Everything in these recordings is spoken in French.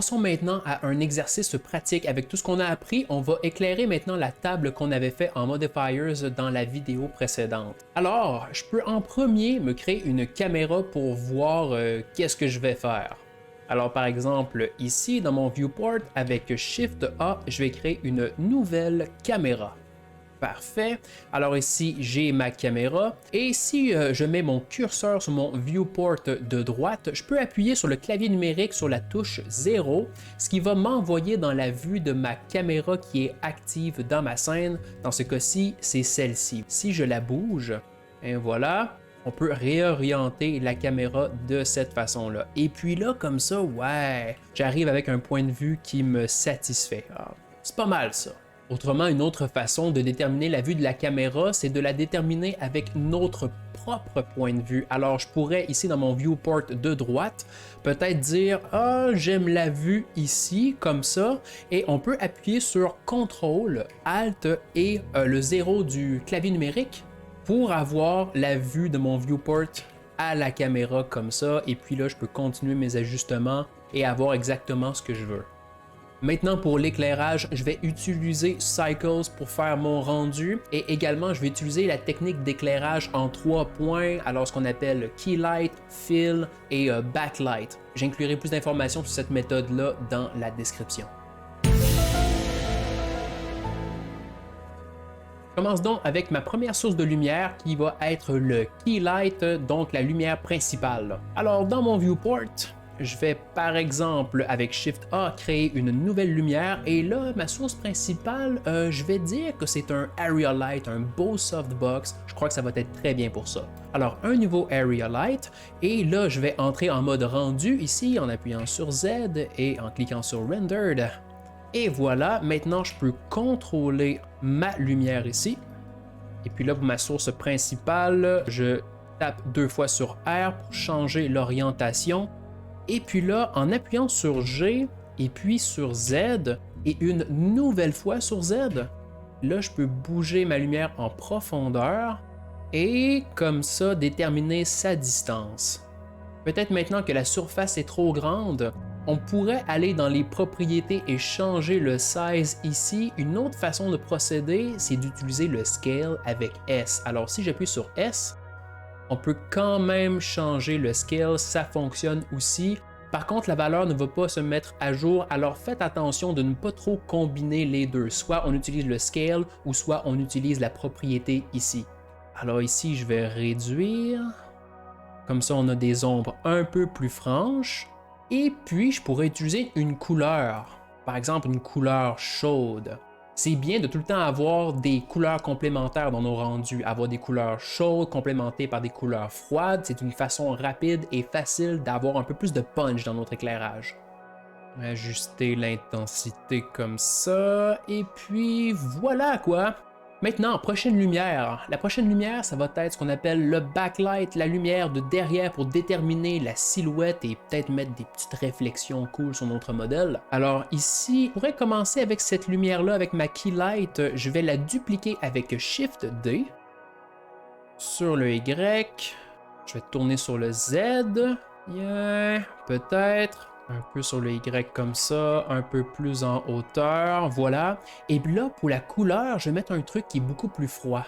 passons maintenant à un exercice pratique. Avec tout ce qu'on a appris, on va éclairer maintenant la table qu'on avait fait en modifiers dans la vidéo précédente. Alors, je peux en premier me créer une caméra pour voir qu'est-ce que je vais faire. Alors par exemple, ici dans mon viewport, avec Shift A, je vais créer une nouvelle caméra. Parfait. Alors ici, j'ai ma caméra. Et si je mets mon curseur sur mon viewport de droite, je peux appuyer sur le clavier numérique sur la touche 0, ce qui va m'envoyer dans la vue de ma caméra qui est active dans ma scène. Dans ce cas-ci, c'est celle-ci. Si je la bouge, et voilà, on peut réorienter la caméra de cette façon-là. Et puis là, comme ça, ouais, j'arrive avec un point de vue qui me satisfait. Ah, c'est pas mal ça. Autrement, une autre façon de déterminer la vue de la caméra, c'est de la déterminer avec notre propre point de vue. Alors, je pourrais ici dans mon viewport de droite, peut-être dire « Ah, j'aime la vue ici, comme ça », et on peut appuyer sur CTRL, ALT et le 0 du clavier numérique pour avoir la vue de mon viewport à la caméra comme ça, et puis là, je peux continuer mes ajustements et avoir exactement ce que je veux. Maintenant pour l'éclairage, je vais utiliser Cycles pour faire mon rendu et également je vais utiliser la technique d'éclairage en 3 points, alors ce qu'on appelle Keylight, Fill et Backlight. J'inclurai plus d'informations sur cette méthode-là dans la description. Je commence donc avec ma première source de lumière qui va être le Keylight, donc la lumière principale. Alors dans mon viewport, je vais par exemple avec Shift A créer une nouvelle lumière et là ma source principale, je vais dire que c'est un Area Light, un beau softbox. Je crois que ça va être très bien pour ça. Alors un nouveau Area Light et là je vais entrer en mode rendu ici en appuyant sur Z et en cliquant sur Rendered. Et voilà, maintenant je peux contrôler ma lumière ici. Et puis là pour ma source principale, je tape 2 fois sur R pour changer l'orientation. Et puis là, en appuyant sur G et puis sur Z et une nouvelle fois sur Z, là je peux bouger ma lumière en profondeur et comme ça déterminer sa distance. Peut-être maintenant que la surface est trop grande, on pourrait aller dans les propriétés et changer le size ici. Une autre façon de procéder, c'est d'utiliser le scale avec S. Alors si j'appuie sur S, on peut quand même changer le scale, ça fonctionne aussi. Par contre, la valeur ne va pas se mettre à jour, alors faites attention de ne pas trop combiner les deux. Soit on utilise le scale ou soit on utilise la propriété ici. Alors ici, je vais réduire. Comme ça, on a des ombres un peu plus franches. Et puis, je pourrais utiliser une couleur. Par exemple, une couleur chaude. C'est bien de tout le temps avoir des couleurs complémentaires dans nos rendus, avoir des couleurs chaudes complémentées par des couleurs froides, c'est une façon rapide et facile d'avoir un peu plus de punch dans notre éclairage. Ajuster l'intensité comme ça, et puis voilà quoi! Maintenant, prochaine lumière. La prochaine lumière, ça va être ce qu'on appelle le backlight, la lumière de derrière pour déterminer la silhouette et peut-être mettre des petites réflexions cool sur notre modèle. Alors ici, je pourrais commencer avec cette lumière-là, avec ma keylight. Je vais la dupliquer avec Shift D. Sur le Y, je vais tourner sur le Z. Yeah, peut-être. Un peu sur le Y comme ça, un peu plus en hauteur, voilà. Et puis là, pour la couleur, je vais mettre un truc qui est beaucoup plus froid.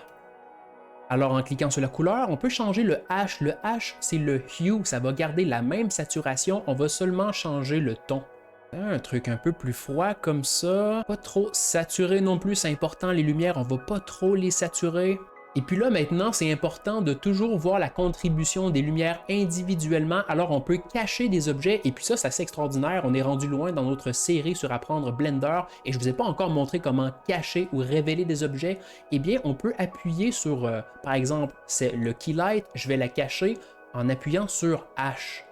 Alors en cliquant sur la couleur, on peut changer le H. Le H, c'est le hue, ça va garder la même saturation, on va seulement changer le ton. Un truc un peu plus froid comme ça, pas trop saturé non plus, c'est important, les lumières, on va pas trop les saturer. Et puis là maintenant, c'est important de toujours voir la contribution des lumières individuellement, alors on peut cacher des objets, et puis ça c'est assez extraordinaire, on est rendu loin dans notre série sur apprendre Blender, et je vous ai pas encore montré comment cacher ou révéler des objets. Eh bien, on peut appuyer sur, par exemple, c'est le Keylight, je vais la cacher en appuyant sur H.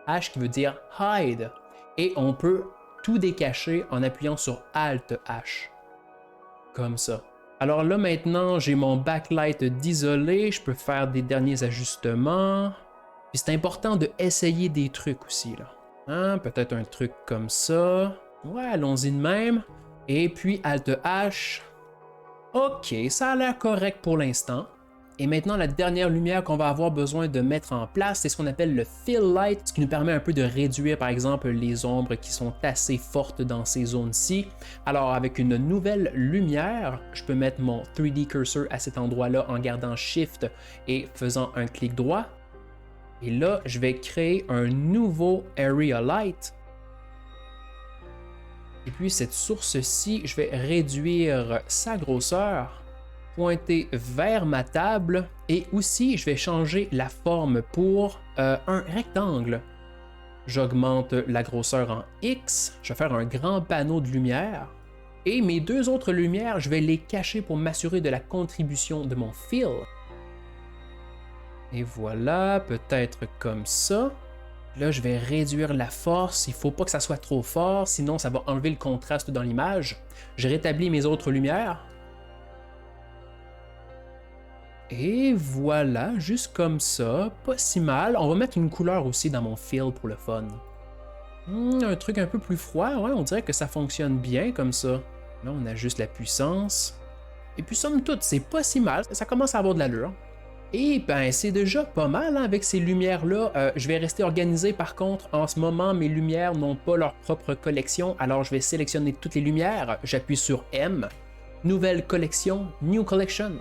H qui veut dire Hide, et on peut tout décacher en appuyant sur Alt H, comme ça. Alors là maintenant, j'ai mon backlight d'isolé, je peux faire des derniers ajustements. Puis c'est important de essayer des trucs aussi là. Hein? Peut-être un truc comme ça. Ouais, allons-y de même. Et puis Alt H. Ok, ça a l'air correct pour l'instant. Et maintenant, la dernière lumière qu'on va avoir besoin de mettre en place, c'est ce qu'on appelle le fill light, ce qui nous permet un peu de réduire, par exemple, les ombres qui sont assez fortes dans ces zones-ci. Alors, avec une nouvelle lumière, je peux mettre mon 3D cursor à cet endroit-là en gardant Shift et faisant un clic droit. Et là, je vais créer un nouveau Area Light. Et puis, cette source-ci, je vais réduire sa grosseur, pointer vers ma table et aussi je vais changer la forme pour un rectangle. J'augmente la grosseur en X, je vais faire un grand panneau de lumière et mes deux autres lumières, je vais les cacher pour m'assurer de la contribution de mon fill. Et voilà, peut-être comme ça. Là, je vais réduire la force, il ne faut pas que ça soit trop fort, sinon ça va enlever le contraste dans l'image. Je rétablis mes autres lumières. Et voilà, juste comme ça, pas si mal. On va mettre une couleur aussi dans mon fill pour le fun. Un truc un peu plus froid, ouais, on dirait que ça fonctionne bien comme ça. Là, on ajuste la puissance. Et puis, somme toute, c'est pas si mal, ça commence à avoir de l'allure. Et ben, c'est déjà pas mal hein, avec ces lumières-là. Je vais rester organisé par contre. En ce moment, mes lumières n'ont pas leur propre collection, alors je vais sélectionner toutes les lumières. J'appuie sur M. Nouvelle collection, New Collection.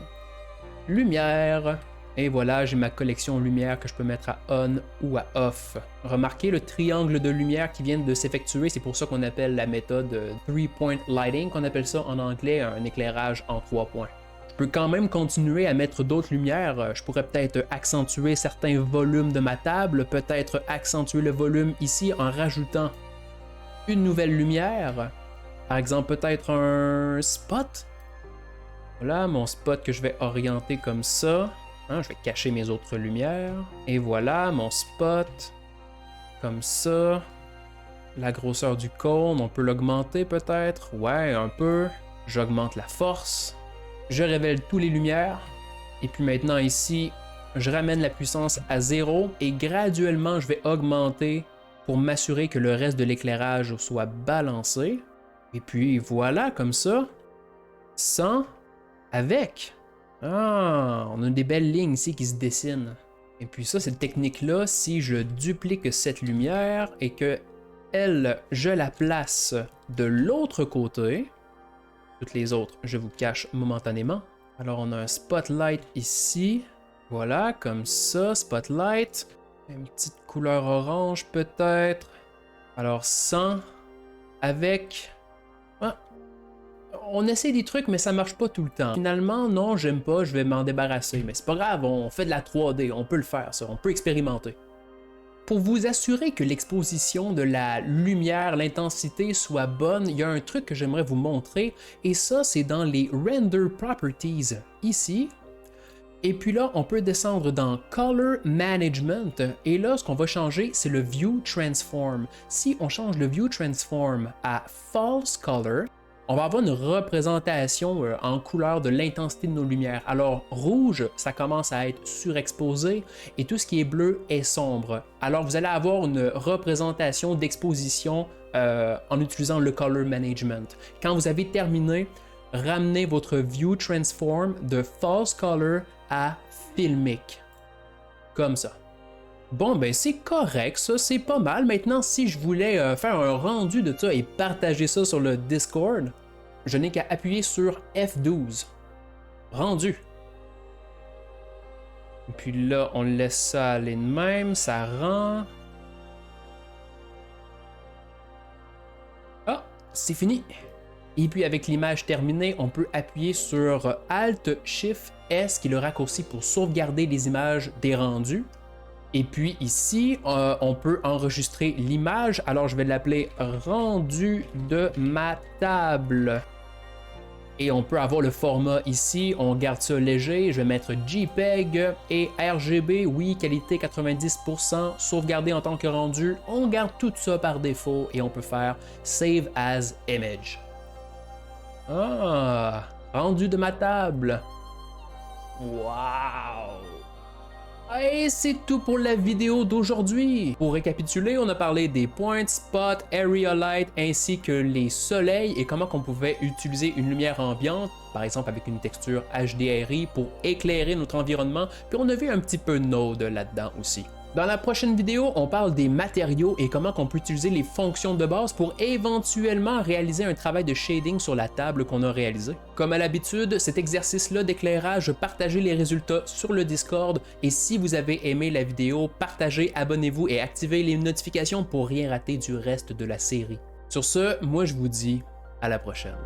Lumière. Et voilà, j'ai ma collection lumière que je peux mettre à on ou à off. Remarquez le triangle de lumière qui vient de s'effectuer, c'est pour ça qu'on appelle la méthode 3-point lighting, qu'on appelle ça en anglais un éclairage en 3 points. Je peux quand même continuer à mettre d'autres lumières, je pourrais peut-être accentuer certains volumes de ma table, peut-être accentuer le volume ici en rajoutant une nouvelle lumière, par exemple peut-être un spot. Voilà mon spot que je vais orienter comme ça. Hein, je vais cacher mes autres lumières. Et voilà mon spot. Comme ça. La grosseur du cône, on peut l'augmenter peut-être. Ouais, un peu. J'augmente la force. Je révèle toutes les lumières. Et puis maintenant ici, je ramène la puissance à 0. Et graduellement, je vais augmenter pour m'assurer que le reste de l'éclairage soit balancé. Et puis voilà, comme ça. Sans... Avec. Ah, on a des belles lignes ici qui se dessinent. Et puis ça, cette technique-là, si je duplique cette lumière et que elle, je la place de l'autre côté, toutes les autres, je vous cache momentanément. Alors on a un spotlight ici. Voilà, comme ça, spotlight. Une petite couleur orange peut-être. Alors sans, avec... Ah. On essaie des trucs, mais ça marche pas tout le temps. Finalement, non, j'aime pas, je vais m'en débarrasser. Mais c'est pas grave, on fait de la 3D, on peut le faire, ça, on peut expérimenter. Pour vous assurer que l'exposition de la lumière, l'intensité soit bonne, il y a un truc que j'aimerais vous montrer, et ça, c'est dans les Render Properties, ici. Et puis là, on peut descendre dans Color Management, et là, ce qu'on va changer, c'est le View Transform. Si on change le View Transform à False Color, on va avoir une représentation en couleur de l'intensité de nos lumières. Alors, rouge, ça commence à être surexposé et tout ce qui est bleu est sombre. Alors, vous allez avoir une représentation d'exposition en utilisant le Color Management. Quand vous avez terminé, ramenez votre View Transform de False Color à Filmic. Comme ça. Bon, ben c'est correct, ça, c'est pas mal. Maintenant, si je voulais faire un rendu de ça et partager ça sur le Discord, je n'ai qu'à appuyer sur F12. Rendu. Et puis là, on laisse ça aller de même, ça rend... Ah, c'est fini. Et puis avec l'image terminée, on peut appuyer sur Alt-Shift-S, qui est le raccourci pour sauvegarder les images des rendus. Et puis ici, on peut enregistrer l'image. Alors je vais l'appeler rendu de ma table. Et on peut avoir le format ici. On garde ça léger. Je vais mettre JPEG et RGB. Oui, qualité 90%. Sauvegarder en tant que rendu. On garde tout ça par défaut. Et on peut faire Save as Image. Ah, rendu de ma table. Wow! Et c'est tout pour la vidéo d'aujourd'hui. Pour récapituler, on a parlé des point, spot, area light ainsi que les soleils et comment on pouvait utiliser une lumière ambiante, par exemple avec une texture HDRI pour éclairer notre environnement, puis on a vu un petit peu Node là-dedans aussi. Dans la prochaine vidéo, on parle des matériaux et comment on peut utiliser les fonctions de base pour éventuellement réaliser un travail de shading sur la table qu'on a réalisé. Comme à l'habitude, cet exercice-là d'éclairage, partagez les résultats sur le Discord et si vous avez aimé la vidéo, partagez, abonnez-vous et activez les notifications pour rien rater du reste de la série. Sur ce, moi je vous dis à la prochaine.